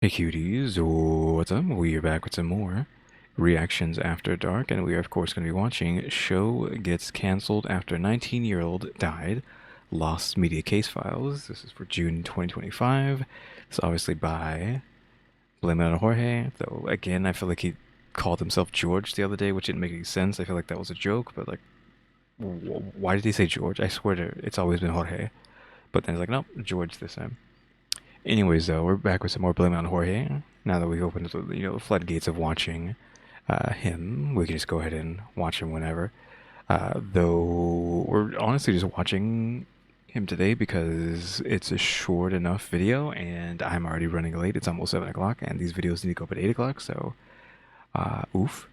Hey cuties, what's up? We are back with some more reactions after dark, and we are of course going to be watching Show Gets Cancelled After 19-year-old Died, Lost Media Case Files. This is for June 2025. It's obviously by Blame It on Jorge, though again I feel like he called himself George the other day, which didn't make any sense. I feel like that was a joke, but like, why did he say George? I swear to it's always been Jorge. But then he's like, nope, George this time. Anyways, though, we're back with some more Blame on Jorge. Now that we've opened the floodgates of watching him, we can just go ahead and watch him whenever. Though we're honestly just watching him today because it's a short enough video, and I'm already running late. It's almost 7 o'clock, and these videos need to go up at 8 o'clock. So, oof.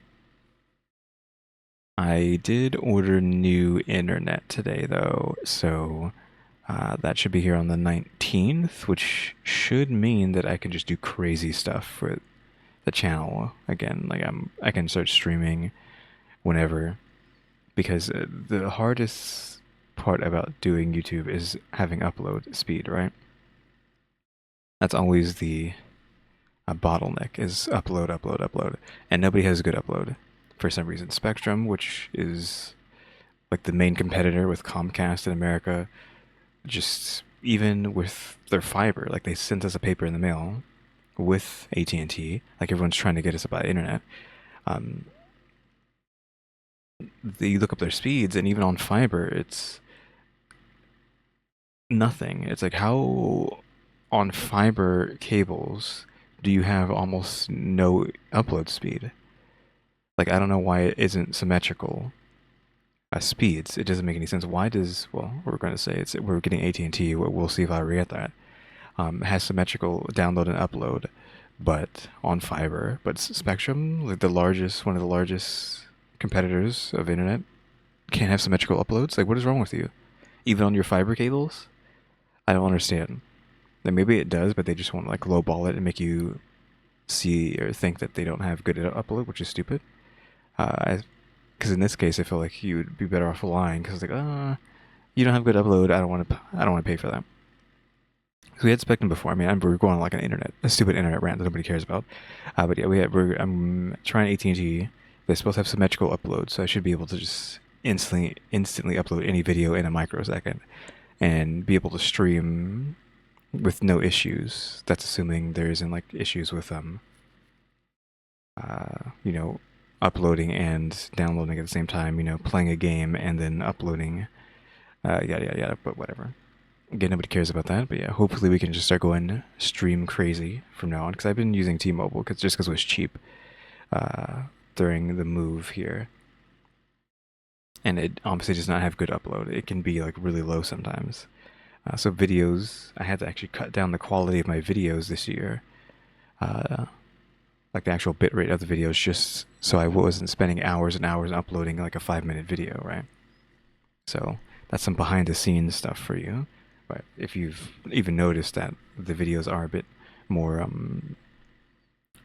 I did order new internet today, though, so. That should be here on the 19th, which should mean that I can just do crazy stuff for the channel again. Like I can start streaming whenever, because the hardest part about doing YouTube is having upload speed, right? That's always the bottleneck is upload, upload, upload, and nobody has good upload for some reason. Spectrum, which is like the main competitor with Comcast in America, just even with their fiber, like they sent us a paper in the mail with AT&T, like everyone's trying to get us about internet. You look up their speeds, and even on fiber, it's nothing. It's like, how on fiber cables do you have almost no upload speed? Like, I don't know why it isn't symmetrical speeds. It doesn't make any sense. Why does, well, we're going to say we're getting AT&T. We'll see if I ever get that. Has symmetrical download and upload, but on fiber. But Spectrum, like one of the largest competitors of internet, can't have symmetrical uploads. Like, what is wrong with you? Even on your fiber cables? I don't understand. Like, maybe it does, but they just want to like lowball it and make you see or think that they don't have good upload, which is stupid. Because in this case, I feel like you would be better off lying, because like, you don't have good upload. I don't want to pay for that. We had Spectrum before. I mean, we're going on like a stupid internet rant that nobody cares about. But yeah, I'm trying AT&T. They're supposed to have symmetrical upload, so I should be able to just instantly upload any video in a microsecond and be able to stream with no issues. That's assuming there isn't like issues with you know, uploading and downloading at the same time. You know, playing a game and then uploading. Yada yada yada. But whatever. Again, nobody cares about that, but yeah, hopefully we can just start going stream crazy from now on, because I've been using T-Mobile just because it was cheap during the move here, and it obviously does not have good upload. It can be like really low sometimes. So videos, I had to actually cut down the quality of my videos this year, like the actual bitrate of the videos, just so I wasn't spending hours and hours uploading like a 5-minute video, right? So that's some behind the scenes stuff for you. But if you've even noticed that the videos are a bit more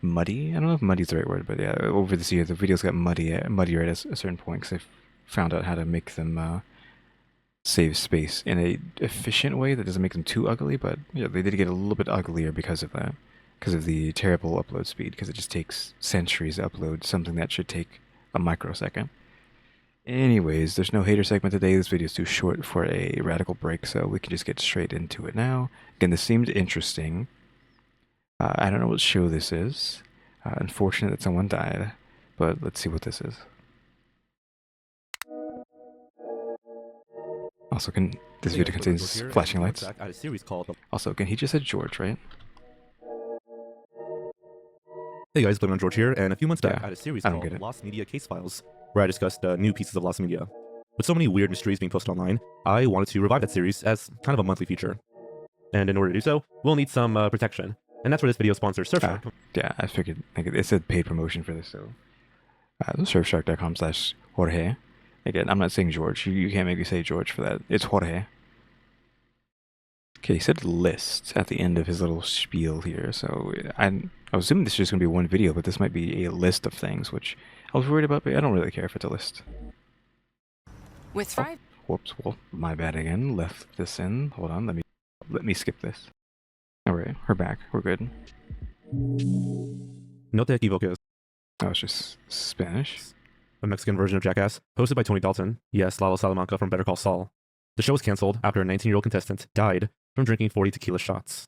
muddy, I don't know if muddy is the right word, but yeah, over this year the videos got muddier at a certain point, because I found out how to make them save space in a efficient way that doesn't make them too ugly. But yeah, they did get a little bit uglier because of that, because of the terrible upload speed, because it just takes centuries to upload something that should take a microsecond. Anyways, there's no hater segment today. This video is too short for a radical break, so we can just get straight into it now. Again, this seemed interesting. I don't know what show this is. Unfortunate that someone died, but let's see what this is. Also, this video contains flashing lights. Also, he just said George, right? Hey guys, Blame on George here, and a few months back I had a series called Lost Media Case Files, where I discussed new pieces of lost media. With so many weird mysteries being posted online, I wanted to revive that series as kind of a monthly feature. And in order to do so, we'll need some protection. And that's where this video sponsor Surfshark. Yeah, I figured. It said paid promotion for this, so surfshark.com/Jorge. Again, I'm not saying George. You can't make me say George for that. It's Jorge. Okay, he said list at the end of his little spiel here, so I was assuming this is just going to be one video, but this might be a list of things, which I was worried about, but I don't really care if it's a list. With five. Oh, whoops, well, my bad again. Left this in. Hold on, let me skip this. Alright, we're back. We're good. No te equivoques. Oh, it's just Spanish? A Mexican version of Jackass, hosted by Tony Dalton, yes, Lalo Salamanca from Better Call Saul. The show was canceled after a 19-year-old contestant died from drinking 40 tequila shots.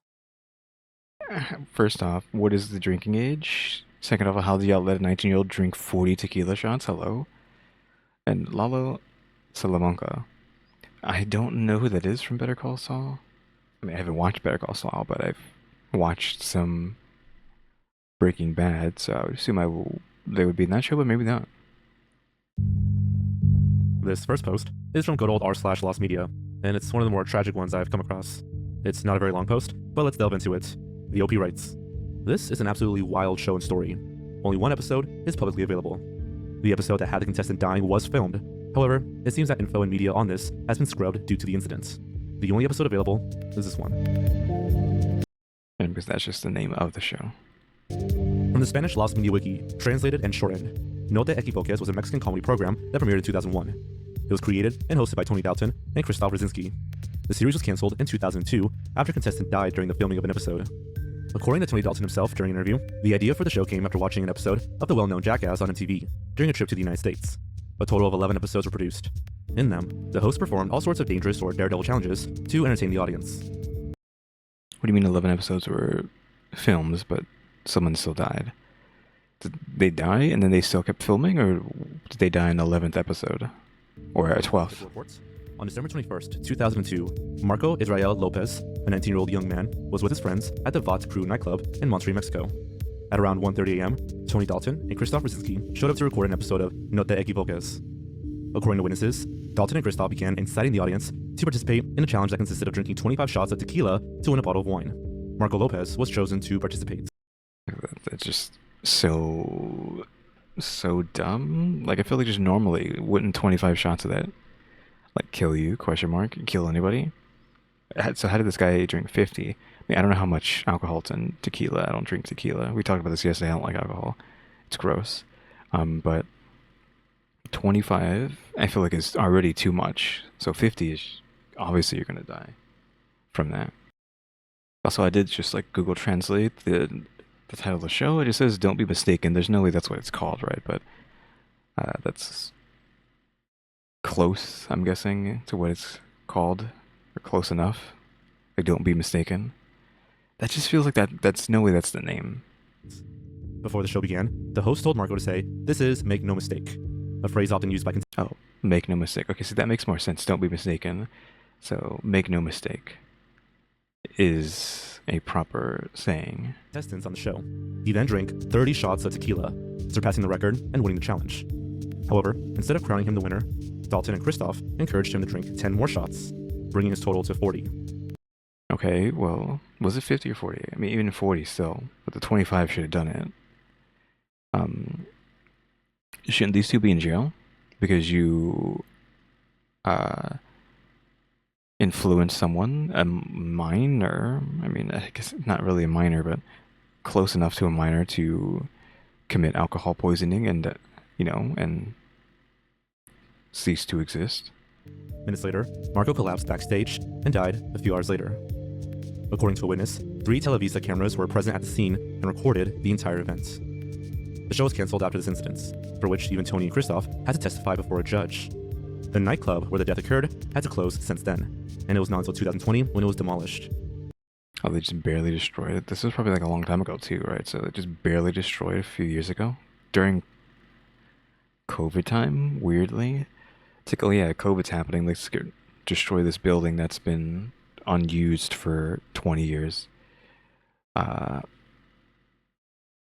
First off, what is the drinking age? Second off, how do y'all let a 19-year-old drink 40 tequila shots? Hello? And Lalo Salamanca. I don't know who that is from Better Call Saul. I mean, I haven't watched Better Call Saul, but I've watched some Breaking Bad, so I would assume they would be in that show, but maybe not. This first post is from good old r/Lost Media, and it's one of the more tragic ones I've come across. It's not a very long post, but let's delve into it. The OP writes, "This is an absolutely wild show and story. Only one episode is publicly available. The episode that had the contestant dying was filmed. However, it seems that info and media on this has been scrubbed due to the incident. The only episode available is this one." And because that's just the name of the show. From the Spanish Lost Media Wiki, translated and shortened, No te equivoques was a Mexican comedy program that premiered in 2001. It was created and hosted by Tony Dalton and Krzysztof Brzezinski. The series was canceled in 2002 after a contestant died during the filming of an episode. According to Tony Dalton himself during an interview, the idea for the show came after watching an episode of the well-known Jackass on MTV during a trip to the United States. A total of 11 episodes were produced. In them, the host performed all sorts of dangerous or daredevil challenges to entertain the audience. What do you mean 11 episodes were films, but someone still died? Did they die and then they still kept filming, or did they die in the 11th episode? Or a 12th? Reports. On December 21st, 2002, Marco Israel Lopez, a 19-year-old young man, was with his friends at the Vat Crew nightclub in Monterrey, Mexico. At around 1:30 a.m., Tony Dalton and Krzysztof Brzezinski showed up to record an episode of No te equivoques. According to witnesses, Dalton and Krzysztof began inciting the audience to participate in a challenge that consisted of drinking 25 shots of tequila to win a bottle of wine. Marco Lopez was chosen to participate. That's just so dumb. Like, I feel like just normally wouldn't 25 shots of that like kill you, question mark, kill anybody? So how did this guy drink 50? I mean, I don't know how much alcohol's in tequila. I don't drink tequila. We talked about this yesterday. I don't like alcohol. It's gross. But 25, I feel like is already too much. So 50 is obviously you're gonna die from that. Also, I did just like Google Translate the title of the show. It just says "Don't be mistaken." There's no way that's what it's called, right? But that's close, I'm guessing, to what it's called, or close enough. Like, don't be mistaken. That just feels like that's no way that's the name. Before the show began, the host told Marco to say, "This is make no mistake," a phrase often used by Oh, make no mistake. Okay, so that makes more sense. Don't be mistaken. So, make no mistake is a proper saying. Contestants on the show. He then drank 30 shots of tequila, surpassing the record and winning the challenge. However, instead of crowning him the winner, Dalton and Krzysztof encouraged him to drink 10 more shots, bringing his total to 40. Okay, well, was it 50 or 40? I mean, even 40 still, but the 25 should have done it. Shouldn't these two be in jail? Because you influence someone, a minor, I mean, I guess not really a minor, but close enough to a minor to commit alcohol poisoning and, and cease to exist. Minutes later, Marco collapsed backstage and died a few hours later. According to a witness, 3 Televisa cameras were present at the scene and recorded the entire event. The show was canceled after this incident, for which even Tony and Krzysztof had to testify before a judge. The nightclub where the death occurred had to close since then, and it was not until 2020 when it was demolished. Oh, they just barely destroyed it? This was probably like a long time ago too, right? So they just barely destroyed it a few years ago? During COVID time, weirdly? It's like, oh yeah, COVID's happening, let's destroy this building that's been unused for 20 years.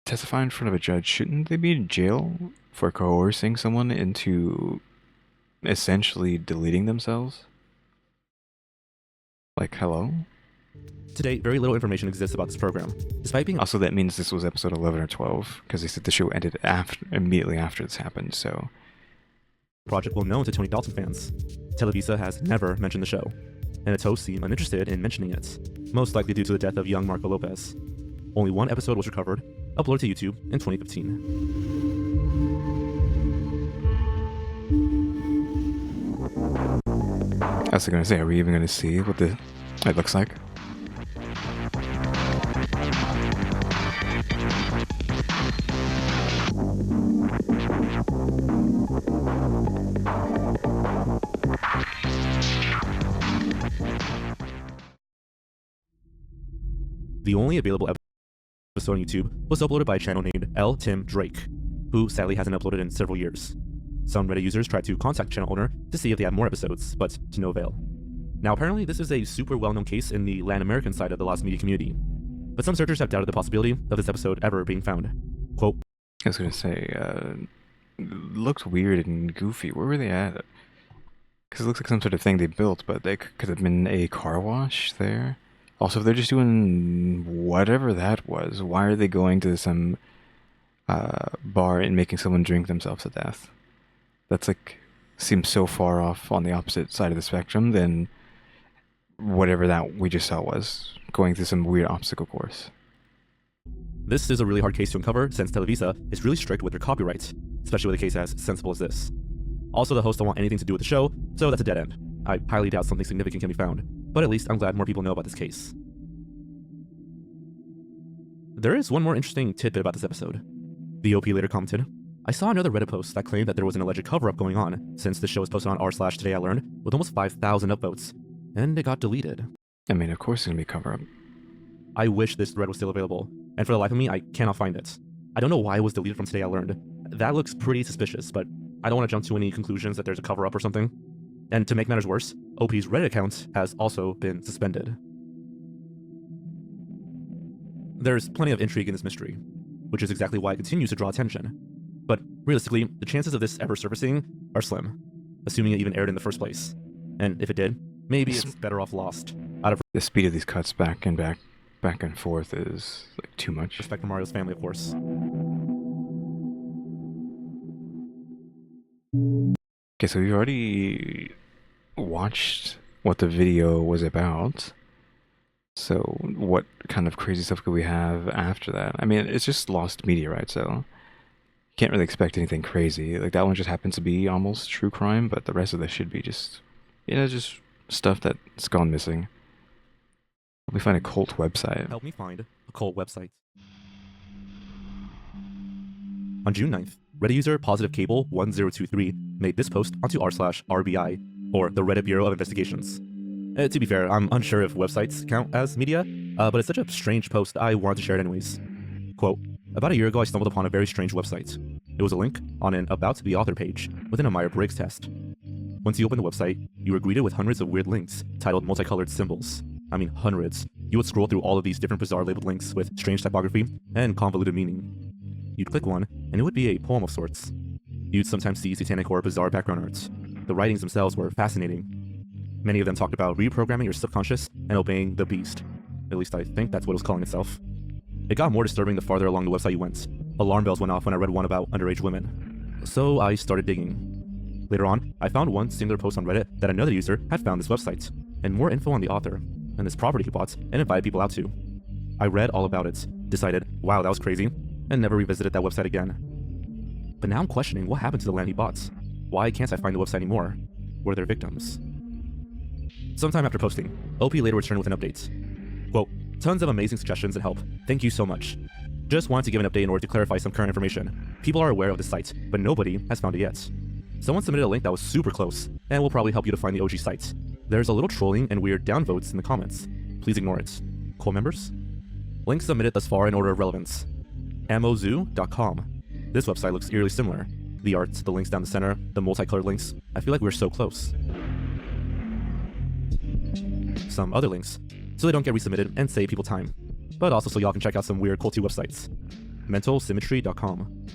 Testify in front of a judge, shouldn't they be in jail for coercing someone into essentially deleting themselves? Like, hello? To date, very little information exists about this program, despite being... Also, that means this was episode 11 or 12, because they said the show ended immediately after this happened, so... project well known to Tony Dalton fans. Televisa has never mentioned the show, and its hosts seem uninterested in mentioning it, most likely due to the death of young Marco Lopez. Only one episode was recovered, uploaded to YouTube in 2015. I was going to say, are we even going to see what it looks like? The only available episode on YouTube was uploaded by a channel named L. Tim Drake, who sadly hasn't uploaded in several years. Some Reddit users tried to contact the channel owner to see if they had more episodes, but to no avail. Now apparently this is a super well-known case in the Latin American side of the lost media community, but some searchers have doubted the possibility of this episode ever being found. Quote, I was gonna say, looked weird and goofy. Where were they at? Because it looks like some sort of thing they built, but they could have been a car wash there. Also, if they're just doing whatever that was, why are they going to some bar and making someone drink themselves to death? That's like, seems so far off on the opposite side of the spectrum than whatever that we just saw was, going through some weird obstacle course. This is a really hard case to uncover since Televisa is really strict with their copyright, especially with a case as sensible as this. Also, the host don't want anything to do with the show, so that's a dead end. I highly doubt something significant can be found, but at least I'm glad more people know about this case. There is one more interesting tidbit about this episode. The OP later commented, I saw another Reddit post that claimed that there was an alleged cover-up going on since the show was posted on r/todayIlearned with almost 5,000 upvotes, and it got deleted. I mean, of course it's gonna be cover-up. I wish this thread was still available, and for the life of me, I cannot find it. I don't know why it was deleted from Today I Learned. That looks pretty suspicious, but I don't want to jump to any conclusions that there's a cover-up or something. And to make matters worse, OP's Reddit account has also been suspended. There's plenty of intrigue in this mystery, which is exactly why it continues to draw attention. But realistically, the chances of this ever surfacing are slim, assuming it even aired in the first place. And if it did, maybe it's better off lost. Out of the speed of these cuts back and forth is like too much. Respect for Mario's family, of course. Okay, so we've already watched what the video was about. So what kind of crazy stuff could we have after that? I mean, it's just lost media, right? So you can't really expect anything crazy. Like that one just happens to be almost true crime, but the rest of this should be just, just stuff that's gone missing. Help me find a cult website. Help me find a cult website. On June 9th, Reddit user PositiveCable1023 made this post onto r/RBI, or the Reddit Bureau of Investigations. To be fair, I'm unsure if websites count as media, but it's such a strange post I wanted to share it anyways. Quote, about a year ago I stumbled upon a very strange website. It was a link on an About to Be Author page within a Myers-Briggs test. Once you open the website, you were greeted with hundreds of weird links titled multicolored symbols. I mean hundreds. You would scroll through all of these different bizarre labeled links with strange typography and convoluted meaning. You'd click one, and it would be a poem of sorts. You'd sometimes see satanic or bizarre background art. The writings themselves were fascinating. Many of them talked about reprogramming your subconscious and obeying the beast. At least I think that's what it was calling itself. It got more disturbing the farther along the website you went. Alarm bells went off when I read one about underage women. So I started digging. Later on, I found one singular post on Reddit that another user had found this website, and more info on the author, and this property he bought and invited people out to. I read all about it, decided, wow, that was crazy, and never revisited that website again. But now I'm questioning what happened to the land he bought. Why can't I find the website anymore? Were there victims? Sometime after posting, OP later returned with an update. Quote, tons of amazing suggestions and help. Thank you so much. Just wanted to give an update in order to clarify some current information. People are aware of the site, but nobody has found it yet. Someone submitted a link that was super close, and will probably help you to find the OG site. There's a little trolling and weird downvotes in the comments. Please ignore it. Cool members? Links submitted thus far in order of relevance. Amozoo.com. This website looks eerily similar. The art, the links down the center, the multicolored links. I feel like we're so close. Some other links, so they don't get resubmitted and save people time, but also so y'all can check out some weird culty websites. Mentalsymmetry.com.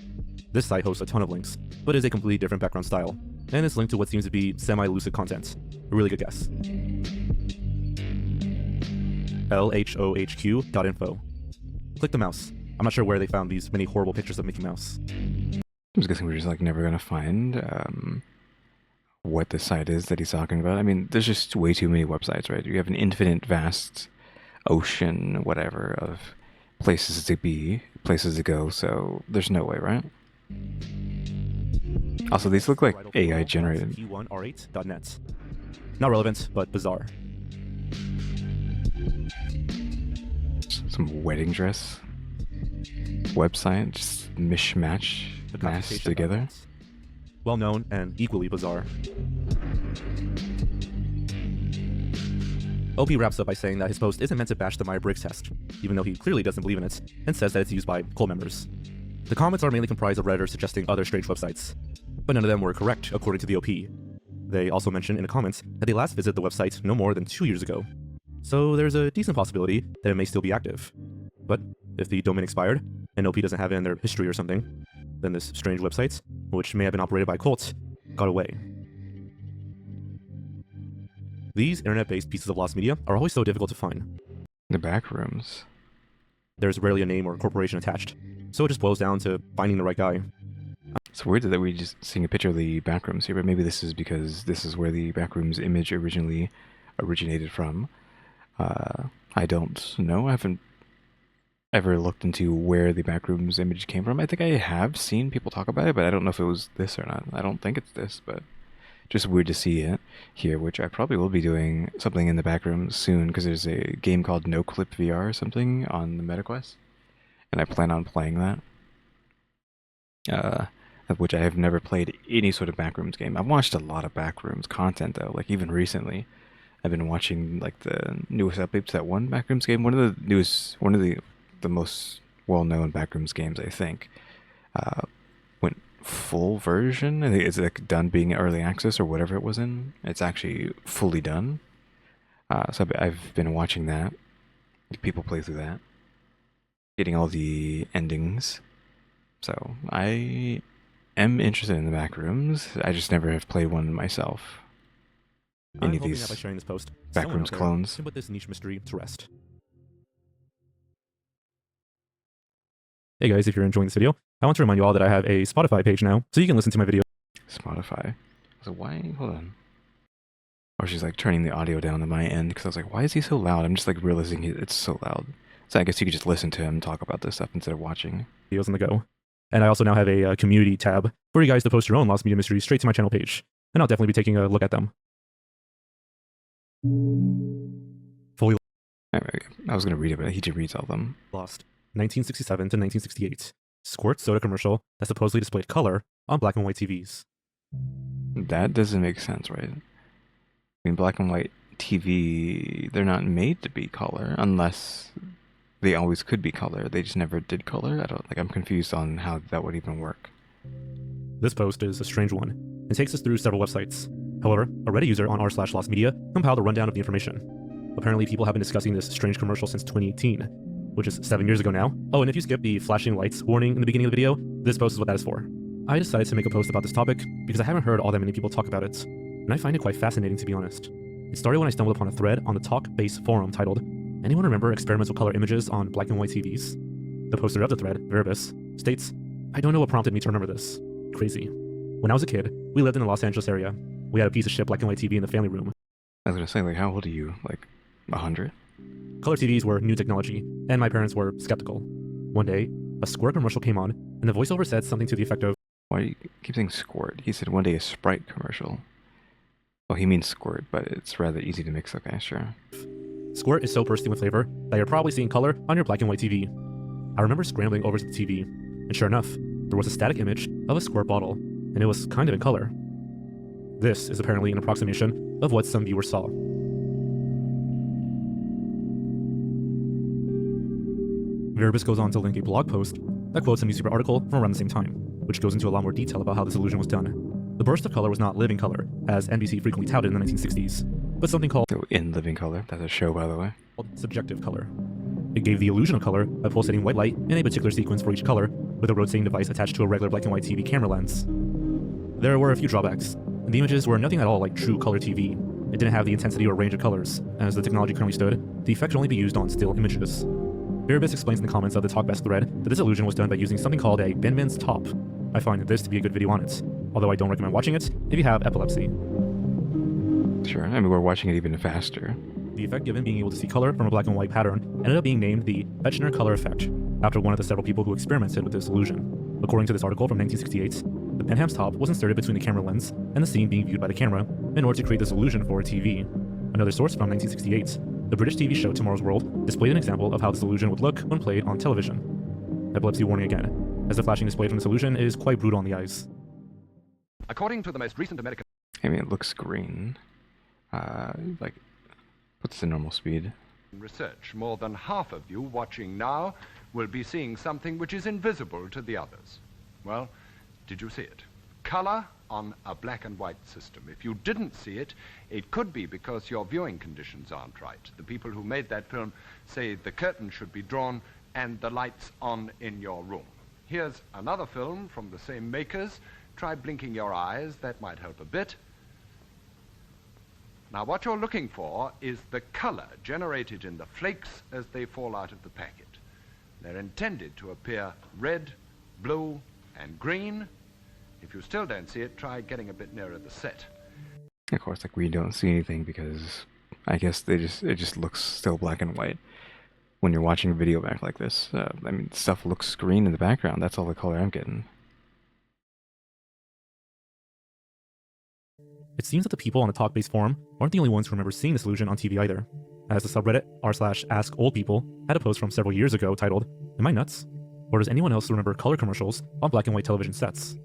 This site hosts a ton of links, but is a completely different background style, and is linked to what seems to be semi-lucid content. A really good guess. LHOHQ.info. Click the mouse. I'm not sure where they found these many horrible pictures of Mickey Mouse. I'm just guessing we're just like never gonna find what the site is that he's talking about. I mean, there's just way too many websites, right? You have an infinite vast ocean, whatever, of places to be, places to go, so there's no way, right? Also, these look like AI generated. P1R8.net. Not relevant, but bizarre. Some wedding dress. website, just mishmash, mashed together. Well known and equally bizarre. OP wraps up by saying that his post isn't meant to bash the Myers-Briggs test, even though he clearly doesn't believe in it, and says that it's used by cult members. The comments are mainly comprised of Redditors suggesting other strange websites, but none of them were correct according to the OP. They also mentioned in the comments that they last visited the website no more than 2 years ago, so there's a decent possibility that it may still be active. But if the domain expired, and OP doesn't have it in their history or something, then this strange website, which may have been operated by cults, got away. These internet-based pieces of lost media are always so difficult to find. The back rooms. There's rarely a name or corporation attached, so it just boils down to finding the right guy. It's weird that we just seeing a picture of the backrooms here, but maybe this is because this is where the backrooms image originally originated from. I don't know. I haven't ever looked into where the backrooms image came from. I think I have seen people talk about it, but I don't know if it was this or not. I don't think it's this, but just weird to see it here, which I probably will be doing something in the backrooms soon, because there's a game called No Clip VR or something on the MetaQuest, and I plan on playing that. Of which I have never played any sort of backrooms game. I've watched a lot of backrooms content though, like even recently. I've been watching like the newest updates to that one backrooms game. One of the most well-known backrooms games, I think, went full version. I think it's like done being early access or whatever it was in. It's actually fully done. So I've been watching that. People play through that, getting all the endings. So I am interested in the backrooms. I just never have played one myself. Any of these by sharing this post, backrooms clones. can put this niche mystery to rest. Hey guys, if you're enjoying this video, I want to remind you all that I have a Spotify page now, so you can listen to my video. Spotify. So why? Hold on. Or she's like turning the audio down on my end, because I was like, why is he so loud? I'm just like realizing it's so loud. So I guess you could just listen to him talk about this stuff instead of watching. Videos on the go. And I also now have a community tab for you guys to post your own lost media mysteries straight to my channel page. And I'll definitely be taking a look at them. Fully I was going to read it, but he just reads all of them. Lost. 1967 to 1968. Squirt soda commercial that supposedly displayed color on black and white TVs. That doesn't make sense, right? I mean, black and white TV, they're not made to be color unless they always could be color. They just never did color. I'm confused on how that would even work. This post is a strange one and takes us through several websites. However, a Reddit user on r/lostmedia compiled a rundown of the information. Apparently, people have been discussing this strange commercial since 2018, which is 7 years ago now. Oh, and if you skip the flashing lights warning in the beginning of the video, this post is what that is for. I decided to make a post about this topic because I haven't heard all that many people talk about it, and I find it quite fascinating, to be honest. It started when I stumbled upon a thread on the Talk-Base forum titled, "Anyone remember experimental color images on black and white TVs?" The poster of the thread, Verbis, states, "I don't know what prompted me to remember this. Crazy. When I was a kid, we lived in the Los Angeles area. We had a piece of shit black and white TV in the family room. I was gonna say, like, how old are you? Like, 100? Color TVs were new technology, and my parents were skeptical. One day, a Squirt commercial came on, and the voiceover said something to the effect of, why do you keep saying Squirt? He said one day a Sprite commercial. Well, he means Squirt, but it's rather easy to mix. Okay, sure. Squirt is so bursting with flavor that you're probably seeing color on your black and white TV. I remember scrambling over to the TV, and sure enough, there was a static image of a Squirt bottle, and it was kind of in color. This is apparently an approximation of what some viewers saw. Verbis goes on to link a blog post that quotes a newspaper article from around the same time, which goes into a lot more detail about how this illusion was done. The burst of color was not living color, as NBC frequently touted in the 1960s, but something called In Living Color. That's a show, by the way. Subjective color. It gave the illusion of color by pulsating white light in a particular sequence for each color, with a rotating device attached to a regular black and white TV camera lens. There were a few drawbacks. The images were nothing at all like true color TV. It didn't have the intensity or range of colors. As the technology currently stood, the effect could only be used on still images. Verbis explains in the comments of the Talkbase thread that this illusion was done by using something called a Binman's top. I find this to be a good video on it, although I don't recommend watching it if you have epilepsy. Sure, I mean, we're watching it even faster. The effect given, being able to see color from a black and white pattern, ended up being named the Fechner color effect, after one of the several people who experimented with this illusion. According to this article from 1968, the Benham's top was inserted between the camera lens and the scene being viewed by the camera in order to create this illusion for a TV. Another source from 1968, the British TV show Tomorrow's World displayed an example of how this illusion would look when played on television. epilepsy warning again, as the flashing displayed from this illusion is quite brutal on the eyes. According to the most recent American... I mean, it looks green. Like, what's the normal speed? research, more than half of you watching now will be seeing something which is invisible to the others. Well, did you see it? Color on a black and white system. If you didn't see it, it could be because your viewing conditions aren't right. The people who made that film say the curtain should be drawn and the lights on in your room. Here's another film from the same makers. Try blinking your eyes, that might help a bit. Now what you're looking for is the color generated in the flakes as they fall out of the packet. They're intended to appear red, blue, and green. If you still don't see it, try getting a bit nearer the set. Of course, like, we don't see anything because I guess it just looks still black and white when you're watching a video back like this. I mean, stuff looks green in the background. That's all the color I'm getting. It seems that the people on the talk-based forum aren't the only ones who remember seeing this illusion on TV either, as the subreddit r/AskOldPeople had a post from several years ago titled, "Am I nuts? Or does anyone else remember color commercials on black and white television sets?"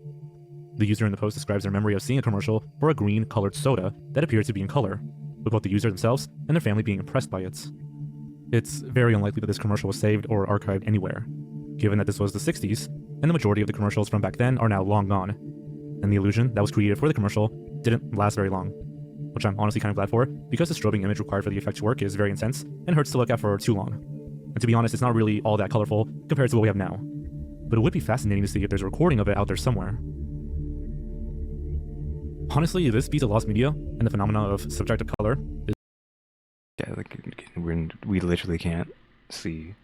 The user in the post describes their memory of seeing a commercial for a green-colored soda that appeared to be in color, with both the user themselves and their family being impressed by it. It's very unlikely that this commercial was saved or archived anywhere, given that this was the 60s, and the majority of the commercials from back then are now long gone, and the illusion that was created for the commercial didn't last very long, which I'm honestly kind of glad for, because the strobing image required for the effect to work is very intense and hurts to look at for too long. And to be honest, it's not really all that colorful compared to what we have now, but it would be fascinating to see if there's a recording of it out there somewhere. Honestly, this piece of lost media and the phenomena of subjective color is... Yeah, like, we literally can't see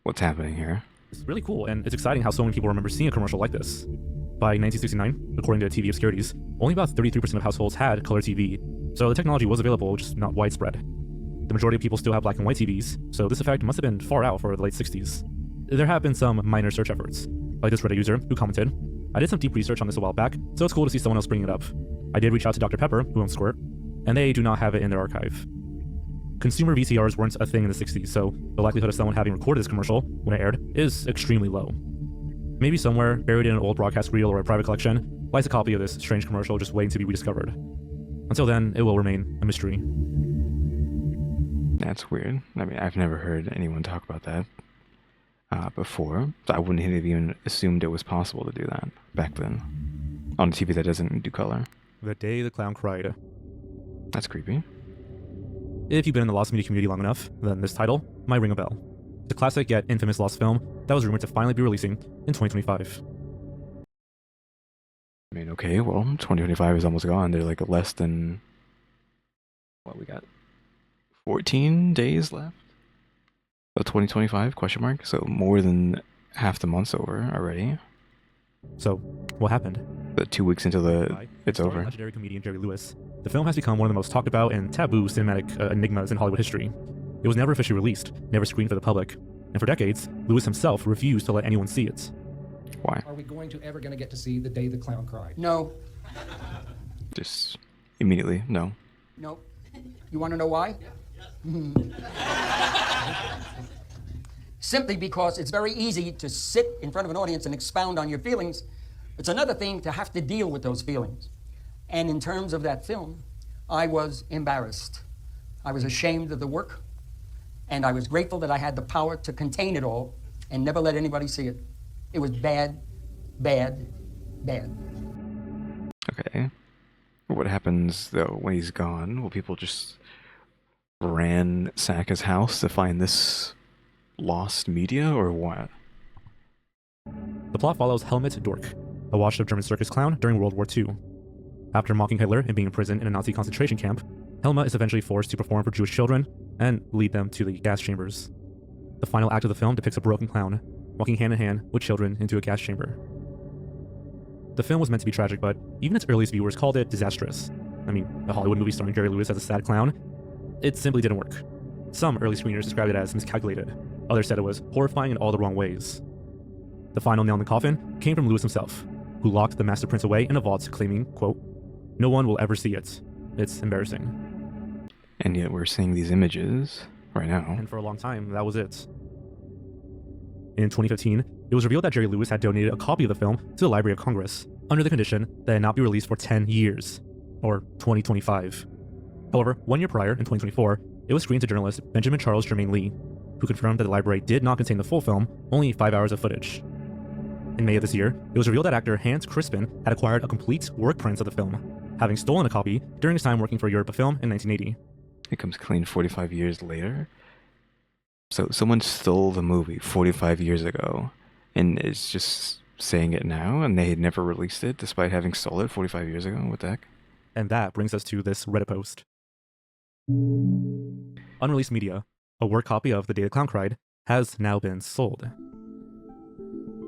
what's happening here. It's really cool, and it's exciting how so many people remember seeing a commercial like this. By 1969, according to TV Obscurities, only about 33% of households had color TV, so the technology was available, just not widespread. The majority of people still have black and white TVs, so this effect must have been far out for the late 60s. There have been some minor search efforts, like this Reddit user who commented, "I did some deep research on this a while back, so it's cool to see someone else bringing it up. I did reach out to Dr. Pepper, who owns Squirt, and they do not have it in their archive." Consumer VCRs weren't a thing in the 60s, so the likelihood of someone having recorded this commercial when it aired is extremely low. Maybe somewhere, buried in an old broadcast reel or a private collection, lies a copy of this strange commercial just waiting to be rediscovered. Until then, it will remain a mystery. That's weird. I mean, I've never heard anyone talk about that before, so I wouldn't have even assumed it was possible to do that back then on a TV that doesn't do color. The Day the Clown Cried. That's creepy. If you've been in the lost media community long enough, then this title might ring a bell. It's a classic yet infamous lost film that was rumored to finally be releasing in 2025. I mean, okay, well, 2025 is almost gone. They're like less than... What, we got 14 days left of 2025, question mark? So more than half the month's over already. So, what happened? But 2 weeks into it's over. Legendary comedian Jerry Lewis, the film has become one of the most talked about and taboo cinematic enigmas in Hollywood history. It was never officially released, never screened for the public, and for decades, Lewis himself refused to let anyone see it. Why? Are we ever going to get to see The Day the Clown Cried? No. Just immediately, no. No. You want to know why? Simply because it's very easy to sit in front of an audience and expound on your feelings. It's another thing to have to deal with those feelings. And in terms of that film, I was embarrassed. I was ashamed of the work, and I was grateful that I had the power to contain it all and never let anybody see it. It was bad, bad, bad. Okay. What happens, though, when he's gone? Will people just ransack his house to find this lost media, or what? The plot follows Helmut Dork, a washed-up German circus clown during World War II. After mocking Hitler and being imprisoned in a Nazi concentration camp, Helma is eventually forced to perform for Jewish children and lead them to the gas chambers. The final act of the film depicts a broken clown walking hand in hand with children into a gas chamber. The film was meant to be tragic, but even its earliest viewers called it disastrous. I mean, a Hollywood movie starring Jerry Lewis as a sad clown? It simply didn't work. Some early screeners described it as miscalculated. Others said it was horrifying in all the wrong ways. The final nail in the coffin came from Lewis himself, who locked the master prints away in a vault, claiming, quote, "No one will ever see it. It's embarrassing." And yet we're seeing these images right now. And for a long time, that was it. In 2015, it it was revealed that Jerry Lewis had donated a copy of the film to the Library of Congress, under the condition that it not be released for 10 years, or 2025. However, 1 year prior, in 2024, it was screened to journalist Benjamin Charles Jermaine Lee, who confirmed that the library did not contain the full film, only 5 hours of footage. In May of this year, it was revealed that actor Hans Crispin had acquired a complete work print of the film, having stolen a copy during his time working for Europa Film in 1980. It comes clean 45 years later? So someone stole the movie 45 years ago, and is just saying it now, and they had never released it despite having stolen it 45 years ago? What the heck? And that brings us to this Reddit post. Unreleased media, a word copy of The Day the Clown Cried, has now been sold.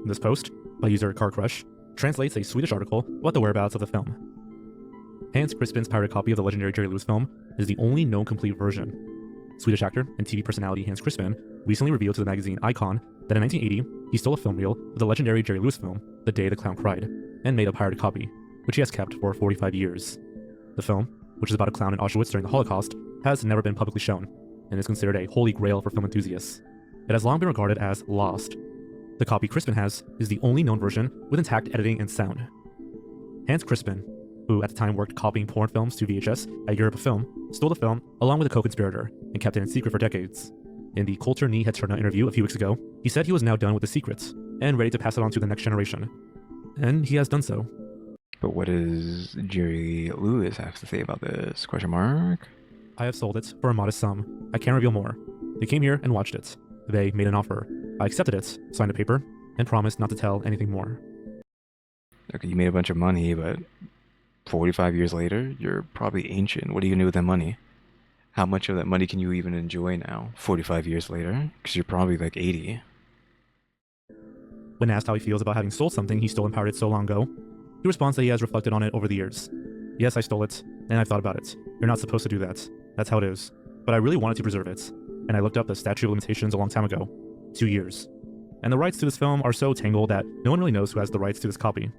This post, by user Car Crush, translates a Swedish article about the whereabouts of the film. Hans Crispin's pirated copy of the legendary Jerry Lewis film is the only known complete version. Swedish actor and TV personality Hans Crispin recently revealed to the magazine Icon that in 1980, he stole a film reel of the legendary Jerry Lewis film, The Day the Clown Cried, and made a pirated copy, which he has kept for 45 years. The film, which is about a clown in Auschwitz during the Holocaust, has never been publicly shown, and is considered a holy grail for film enthusiasts. It has long been regarded as lost. The copy Crispin has is the only known version with intact editing and sound. Hans Crispin, who at the time worked copying porn films to VHS at Europa Film, stole the film along with a co-conspirator and kept it in secret for decades. In the Coulter Nee Headshot interview a few weeks ago, he said he was now done with the secrets and ready to pass it on to the next generation. And he has done so. But what does Jerry Lewis have to say about this? Question mark? I have sold it for a modest sum. I can't reveal more. They came here and watched it. They made an offer. I accepted it, signed a paper, and promised not to tell anything more. Okay, you made a bunch of money, but 45 years later, you're probably ancient. What are you gonna do with that money? How much of that money can you even enjoy now, 45 years later? Because you're probably like 80. When asked how he feels about having sold something he stole and pirated so long ago, he responds that he has reflected on it over the years. Yes, I stole it, and I've thought about it. You're not supposed to do that. That's how it is. But I really wanted to preserve it, and I looked up the statute of limitations a long time ago. 2 years. And the rights to this film are so tangled that no one really knows who has the rights to this copy.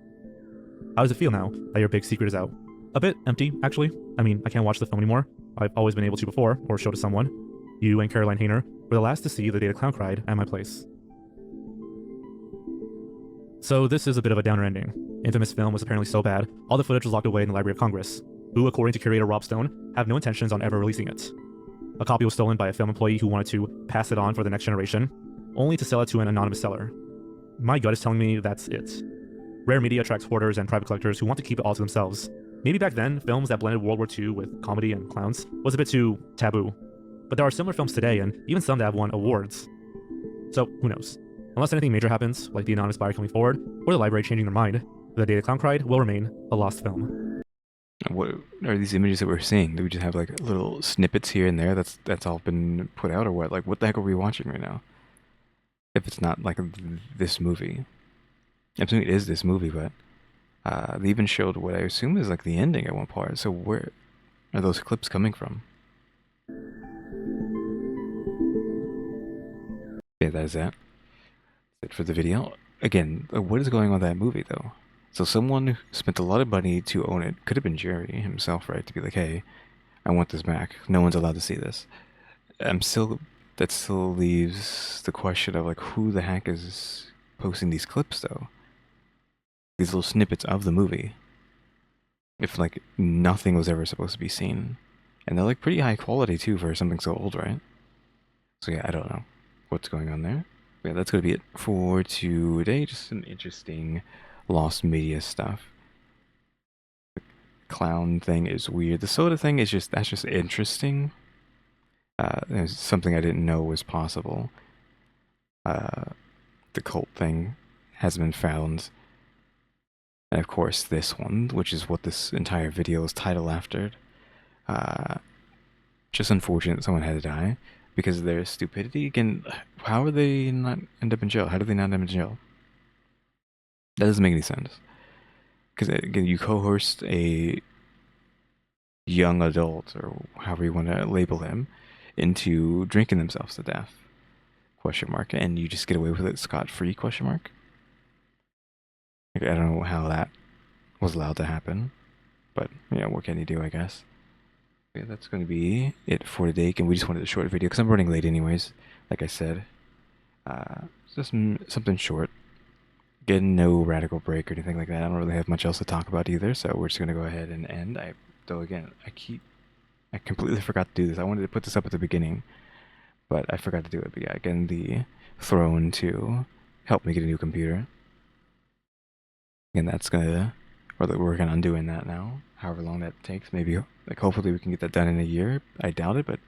How does it feel now that your big secret is out? A bit empty, actually. I mean, I can't watch the film anymore. I've always been able to before, or show to someone. You and Caroline Hayner were the last to see The Day the Clown Cried at my place. So this is a bit of a downer ending. Infamous film was apparently so bad, all the footage was locked away in the Library of Congress, who, according to curator Rob Stone, have no intentions on ever releasing it. A copy was stolen by a film employee who wanted to pass it on for the next generation, only to sell it to an anonymous seller. My gut is telling me that's it. Rare media attracts hoarders and private collectors who want to keep it all to themselves. Maybe back then, films that blended World War II with comedy and clowns was a bit too taboo. But there are similar films today, and even some that have won awards. So, who knows? Unless anything major happens, like the anonymous buyer coming forward, or the library changing their mind, The Day the Clown Cried will remain a lost film. What are these images that we're seeing? Do we just have like little snippets here and there that's all been put out, or what? Like, what the heck are we watching right now? If it's not like this movie. I'm assuming it is this movie, but they even showed what I assume is like the ending at one part. So where are those clips coming from? Yeah, that is that. That's it for the video. Again, what is going on with that movie though? So someone who spent a lot of money to own it, could have been Jerry himself, right? To be like, hey, I want this back. No one's allowed to see this. That still leaves the question of like, who the heck is posting these clips though? These little snippets of the movie. If like nothing was ever supposed to be seen. And they're like pretty high quality too for something so old, right? So yeah, I don't know what's going on there. But yeah, that's gonna be it for today. Just some interesting lost media stuff. The clown thing is weird. The soda thing is that's just interesting. There's something I didn't know was possible. The cult thing has been found. And of course this one, which is what this entire video is titled after. Just unfortunate someone had to die because of their stupidity. Again, how are they not end up in jail? How did they not end up in jail? That doesn't make any sense. Because again, you coerced a young adult, or however you want to label him, into drinking themselves to death, question mark, and you just get away with it scot-free, question mark. Like, I don't know how that was allowed to happen, but yeah, what can you do, I guess. Yeah, that's going to be it for today, and we just wanted a short video because I'm running late anyways, like I said. Just something short. again, no radical break or anything like that. I don't really have much else to talk about either, so we're just gonna go ahead and end. Though again, I completely forgot to do this. I wanted to put this up at the beginning, but I forgot to do it. But yeah, again, the throne to help me get a new computer. And that's gonna, we're working on doing that now. However long that takes, maybe, like, hopefully we can get that done in a year. I doubt it, but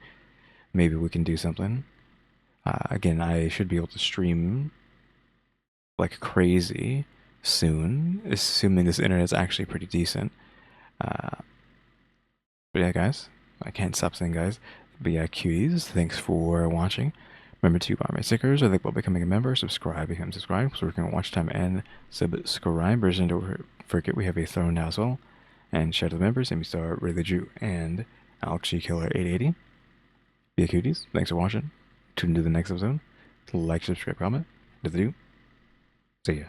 maybe we can do something. Again, I should be able to stream like crazy soon, assuming this internet's actually pretty decent. But yeah, guys, I can't stop saying guys. But yeah, Kyuuties, thanks for watching. Remember to buy my stickers or think about becoming a member, subscribe, become subscribed, so we're going to watch time and subscribers. And don't forget we have a throne now as well. And shout out to the members, EmmyStarr, RaleyDrew, and alexgkiller 880. Be a Kyuuties, thanks for watching. Tune into the next episode. Like, subscribe, comment. Do the do. See ya.